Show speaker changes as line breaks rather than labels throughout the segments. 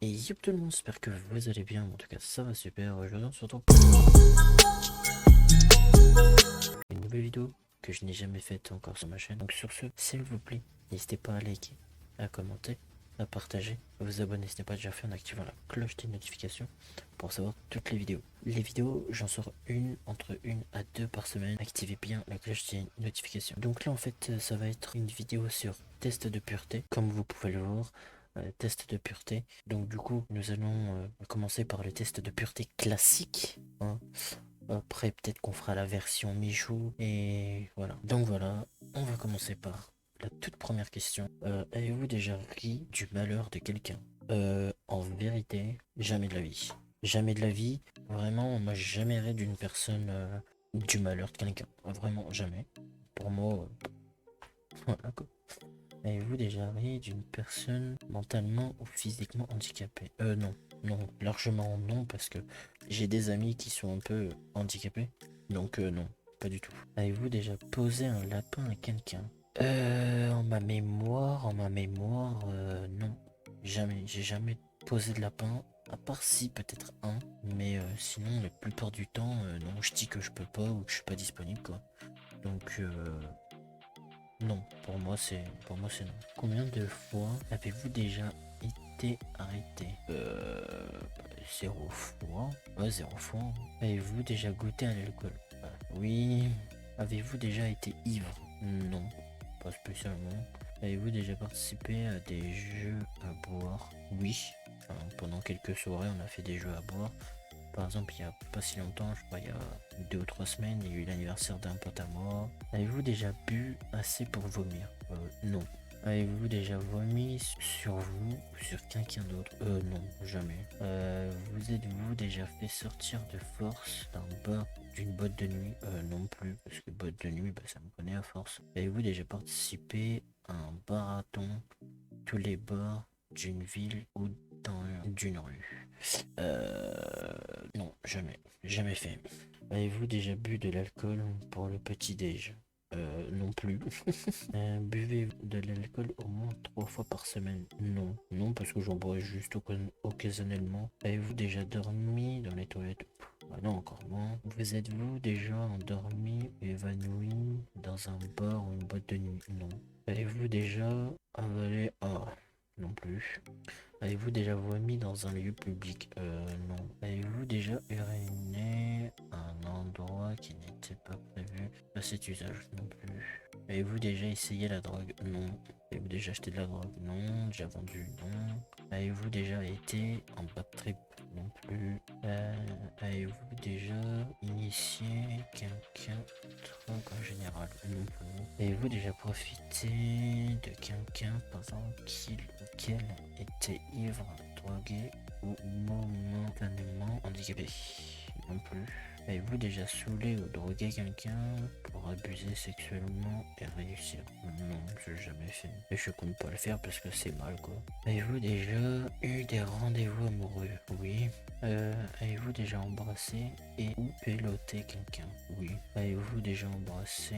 Et yop tout le monde, j'espère que vous allez bien, en tout cas ça va super, aujourd'hui on se retrouve pour une nouvelle vidéo que je n'ai jamais faite encore sur ma chaîne. Donc sur ce, s'il vous plaît, n'hésitez pas à liker, à commenter, à partager, à vous abonner si ce n'est pas déjà fait en activant la cloche des notifications pour savoir toutes les vidéos. Les vidéos, j'en sors entre une à deux par semaine, activez bien la cloche des notifications. Donc là en fait, ça va être une vidéo sur test de pureté, comme vous pouvez le voir. Test de pureté. Donc du coup, nous allons commencer par le test de pureté classique, hein. Après, peut-être qu'on fera la version Michou. Et voilà. Donc voilà, on va commencer par la toute première question. Avez-vous déjà ri du malheur de quelqu'un? En vérité, jamais de la vie. Jamais de la vie. Vraiment, moi, j'ai jamais ri d'une personne du malheur de quelqu'un. Vraiment, jamais. Pour moi, voilà quoi. Avez-vous déjà ri d'une personne mentalement ou physiquement handicapée? Non. Non, largement non, parce que j'ai des amis qui sont un peu handicapés. Donc non, pas du tout. Avez-vous déjà posé un lapin à quelqu'un? En ma mémoire, non. Jamais. J'ai jamais posé de lapin. À part si, peut-être un. Mais sinon, la plupart du temps, non, je dis que je peux pas ou que je suis pas disponible, quoi. Donc, non, pour moi c'est non. Combien de fois avez-vous déjà été arrêté? Zéro fois. Ouais, zéro fois. Avez-vous déjà goûté à l'alcool? Oui. Avez-vous déjà été ivre? Non, pas spécialement. Avez-vous déjà participé à des jeux à boire? Oui. Pendant quelques soirées, on a fait des jeux à boire. Par exemple, il y a pas si longtemps, je crois il y a 2 ou 3 semaines, il y a eu l'anniversaire d'un pote à moi. Avez-vous déjà bu assez pour vomir? Non. Avez-vous déjà vomi sur vous ou sur quelqu'un d'autre? Non, jamais. Vous êtes-vous déjà fait sortir de force d'un bar, d'une boîte de nuit? Non plus, parce que boîte de nuit, bah, ça me connaît à force. Avez-vous déjà participé à un marathon, tous les bars d'une ville ou d'une rue? Non, jamais. Jamais fait. Avez-vous déjà bu de l'alcool pour le petit-déj? Non plus. Buvez de l'alcool au moins 3 fois par semaine? Non. Non, parce que j'en bois juste occasionnellement. Avez-vous déjà dormi dans les toilettes? Ah non, encore moins. Vous êtes-vous déjà endormi ou évanoui dans un bar ou une boîte de nuit? Non. Avez-vous déjà avalé? Ah, non plus. Avez-vous déjà vomi dans un lieu public? Non. Avez-vous déjà uriné à un endroit qui n'était pas prévu à cet usage? Non plus. Avez-vous déjà essayé la drogue? Non. Avez-vous déjà acheté de la drogue? Non. Déjà vendu? Non. Avez-vous déjà été en bad trip? Non plus. Avez-vous déjà initié quelqu'un de drogue en général? Non plus. Avez-vous déjà profité de quelqu'un pendant qu'il ou qu'elle était ivre, drogué ou momentanément handicapé? Non plus. Avez-vous déjà saoulé ou drogué quelqu'un pour abuser sexuellement et réussir? Non, je l'ai jamais fait. Et je compte pas le faire parce que c'est mal quoi. Avez-vous déjà eu des rendez-vous amoureux? Oui. Avez-vous déjà embrassé et ou peloté quelqu'un? Oui. Avez-vous déjà embrassé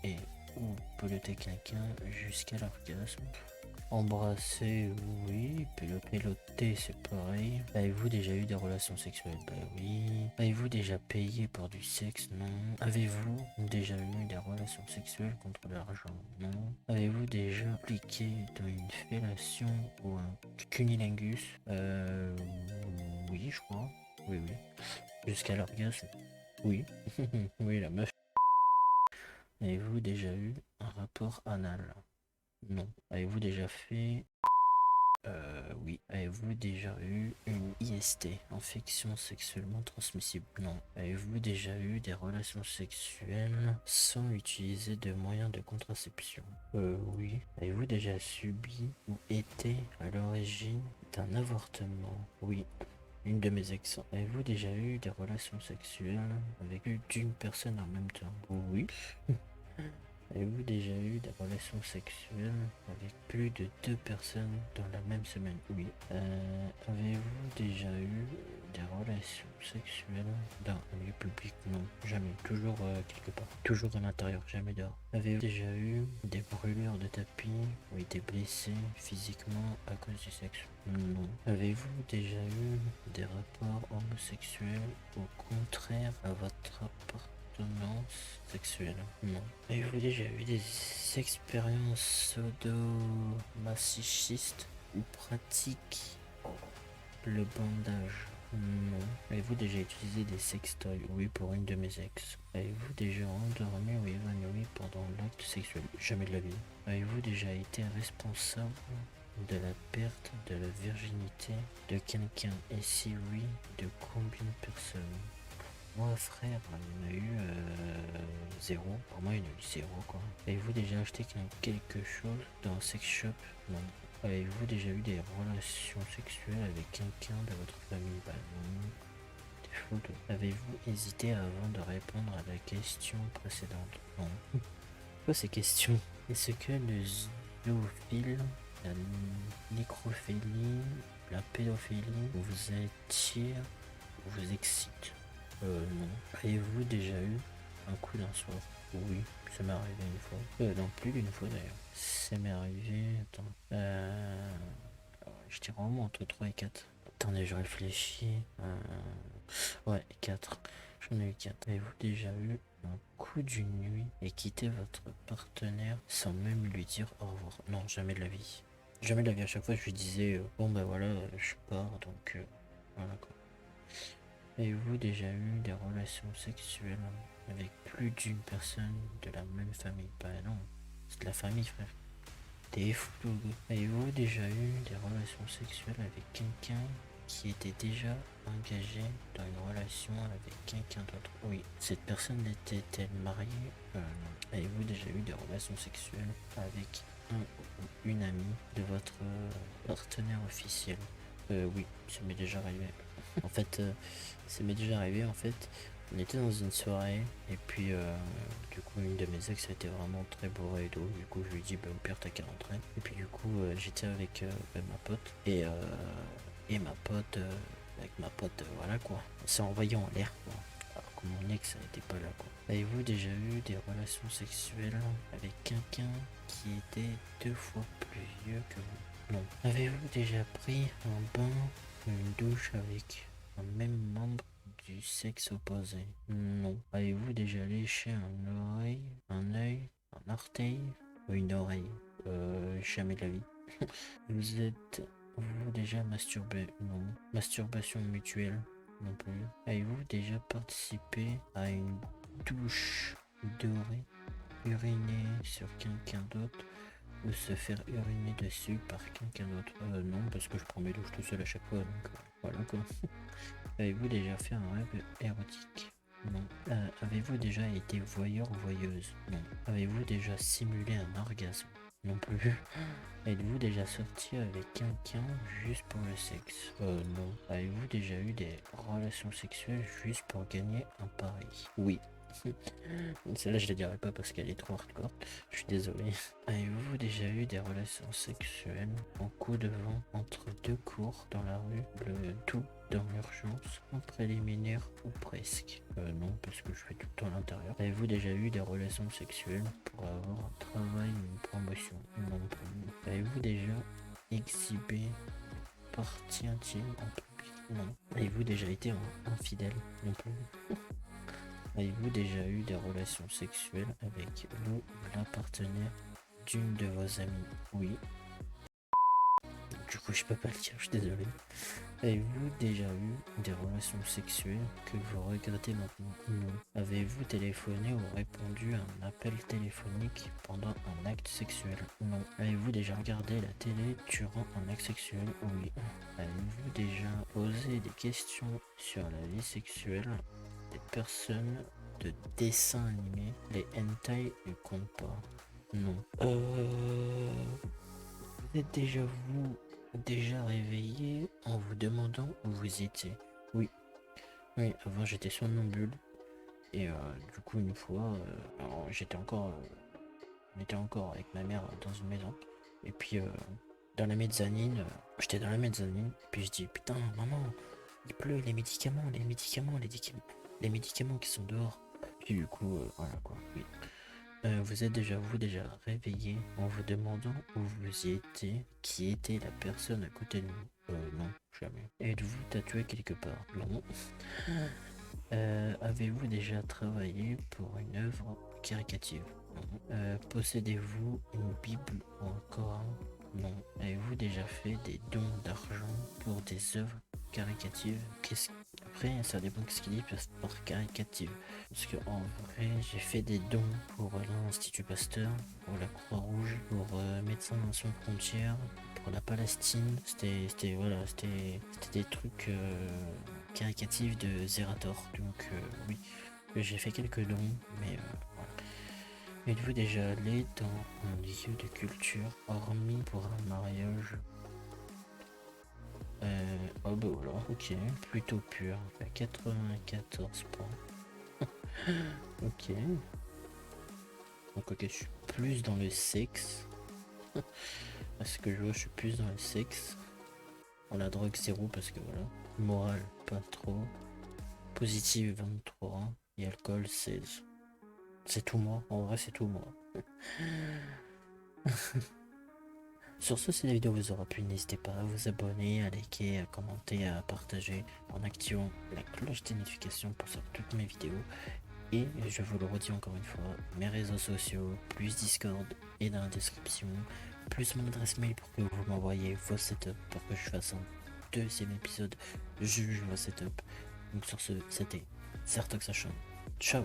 et ou peloté quelqu'un jusqu'à l'orgasme? Embrasser, oui. Peloter, c'est pareil. Avez-vous déjà eu des relations sexuelles? Bah oui. Avez-vous déjà payé pour du sexe? Non. Avez-vous déjà eu des relations sexuelles contre l'argent? Non. Avez-vous déjà appliqué dans une fellation ou un cunilingus? Oui, je crois. Oui, oui. Jusqu'à l'orgasme? Oui. Oui, la meuf. Avez-vous déjà eu un rapport anal? Non. Avez-vous déjà fait oui. Avez-vous déjà eu une IST, infection sexuellement transmissible? Non. Avez-vous déjà eu des relations sexuelles sans utiliser de moyens de contraception? Oui. Avez-vous déjà subi ou été à l'origine d'un avortement? Oui. Une de mes ex. Avez-vous déjà eu des relations sexuelles avec plus d'une personne en même temps? Oui. Avez-vous déjà eu des relations sexuelles avec plus de deux personnes dans la même semaine? Oui. Avez-vous déjà eu des relations sexuelles dans un lieu public? Non, jamais. Toujours quelque part. Toujours à l'intérieur, jamais dehors. Avez-vous déjà eu des brûlures de tapis ou été blessé physiquement à cause du sexe? Non. Avez-vous déjà eu des rapports homosexuels au contraire à votre appartenance sexuelle? Non. Avez-vous déjà eu des expériences sadomasochistes ou pratiques le bandage? Non. Avez-vous déjà utilisé des sextoys? Oui, pour une de mes ex. Avez-vous déjà endormi ou évanoui pendant l'acte sexuel? Jamais de la vie. Avez-vous déjà été responsable de la perte de la virginité de quelqu'un? Et si oui, de combien de personnes? Moi, frère, il y en a eu zéro. Pour moi, il y en a eu zéro, quoi. Avez-vous déjà acheté quelque chose dans un sex shop? Non. Avez-vous déjà eu des relations sexuelles avec quelqu'un de votre famille? Bah non. Des photos. Avez-vous hésité avant de répondre à la question précédente? Non. Quoi ces questions? Est-ce que le zoophile, la nécrophilie, la pédophilie vous attire ou vous excite? Non. Avez-vous déjà eu un coup d'un soir? Oui, ça m'est arrivé une fois. Non, plus d'une fois d'ailleurs. Ça m'est arrivé, attends. Je dirais vraiment entre 3 et 4. Attendez, je réfléchis. Ouais, 4. J'en ai eu 4. Avez-vous déjà eu un coup d'une nuit et quitté votre partenaire sans même lui dire au revoir? Non, jamais de la vie. Jamais de la vie. À chaque fois, je lui disais, bon ben voilà, je pars, donc voilà quoi. Avez-vous déjà eu des relations sexuelles avec plus d'une personne de la même famille? Bah non, c'est de la famille, frère. T'es fou, le gars. Avez-vous déjà eu des relations sexuelles avec quelqu'un qui était déjà engagé dans une relation avec quelqu'un d'autre? Oui. Cette personne était-elle mariée? Non. Avez-vous déjà eu des relations sexuelles avec un ou une amie de votre partenaire officiel? Oui, ça m'est déjà arrivé. En fait, ça m'est déjà arrivé, en fait, on était dans une soirée, et puis du coup, une de mes ex était vraiment très bourrée et tout, du coup, je lui ai dit, bah, au pire, t'as qu'à rentrer. Et puis du coup, j'étais avec ma pote, et ma pote, avec ma pote, voilà quoi, on s'est envoyé en l'air, quoi. Alors que mon ex n'était pas là, quoi. Avez-vous déjà eu des relations sexuelles avec quelqu'un qui était 2 fois plus vieux que vous? Non. Avez-vous déjà pris un bain, une douche avec un même membre du sexe opposé? Non. Avez-vous déjà léché un œil, un orteil ou une oreille? Jamais de la vie. Vous êtes-vous déjà masturbé? Non. Masturbation mutuelle? Non plus. Avez-vous déjà participé à une douche dorée, uriner sur quelqu'un d'autre ou se faire uriner dessus par quelqu'un d'autre? Non, parce que je prends mes douches tout seul à chaque fois, donc voilà quoi. Avez-vous déjà fait un rêve érotique? Non. Avez-vous déjà été voyeur ou voyeuse? Non. Avez-vous déjà simulé un orgasme? Non plus. Êtes-vous déjà sorti avec quelqu'un juste pour le sexe? Non. Avez-vous déjà eu des relations sexuelles juste pour gagner un pari? Oui. Celle-là, je la dirai pas parce qu'elle est trop hardcore. Je suis désolé. Avez-vous déjà eu des relations sexuelles en coup de vent entre deux cours dans la rue, le tout dans l'urgence, en préliminaire ou presque? Non, parce que je fais tout le temps à l'intérieur. Avez-vous déjà eu des relations sexuelles pour avoir un travail ou une promotion? Non plus. Avez-vous déjà exhibé partie intime en public? Non. Avez-vous déjà été infidèle? Non plus. Avez-vous déjà eu des relations sexuelles avec le ou la partenaire d'une de vos amies? Oui. Du coup, je peux pas le dire, je suis désolé. Avez-vous déjà eu des relations sexuelles que vous regrettez maintenant? Non. Avez-vous téléphoné ou répondu à un appel téléphonique pendant un acte sexuel? Non. Avez-vous déjà regardé la télé durant un acte sexuel? Oui. Avez-vous déjà posé des questions sur la vie sexuelle des personnes de dessins animés? Les hentai ne comptent pas. Non. Vous êtes déjà réveillé en vous demandant où vous étiez? Oui. Oui, avant j'étais somnambule. Et du coup une fois, alors, on était encore avec ma mère dans une maison. Et puis dans la mezzanine, j'étais dans la mezzanine. Puis je dis putain maman, Il pleut, les médicaments, les médicaments qui sont dehors. Puis du coup, voilà quoi. Oui. Vous êtes déjà réveillé en vous demandant où vous y étiez, qui était la personne à côté de vous? Non, jamais. Êtes-vous tatoué quelque part? Non. Avez-vous déjà travaillé pour une œuvre caricative? Non. Possédez-vous une Bible ou un Coran? Non. Avez-vous déjà fait des dons d'argent pour des œuvres caricatives? Après, ça dépend de ce qu'il dit par caricative. Parce que en vrai, j'ai fait des dons pour l'Institut Pasteur, pour la Croix-Rouge, pour Médecins Sans Frontières, pour la Palestine. C'était des trucs caricatifs de Zerator. Donc oui, j'ai fait quelques dons, mais voilà. Êtes-vous déjà allé dans un lieu de culture, hormis pour un mariage? Oh bah voilà, ok, plutôt pur, à 94 points. Ok. Donc ok, je suis plus dans le sexe. Parce que je vois, je suis plus dans le sexe. On la drogue 0 parce que voilà. Morale, pas trop. Positive 23. Et alcool 16. C'est tout moi, en vrai c'est tout moi. Sur ce, si la vidéo vous aura plu, n'hésitez pas à vous abonner, à liker, à commenter, à partager en activant la cloche des notifications pour savoir toutes mes vidéos. Et je vous le redis encore une fois, mes réseaux sociaux, plus Discord est dans la description, plus mon adresse mail pour que vous m'envoyiez vos setups pour que je fasse un deuxième épisode juge vos setups. Donc sur ce, c'était Zertox Ciao.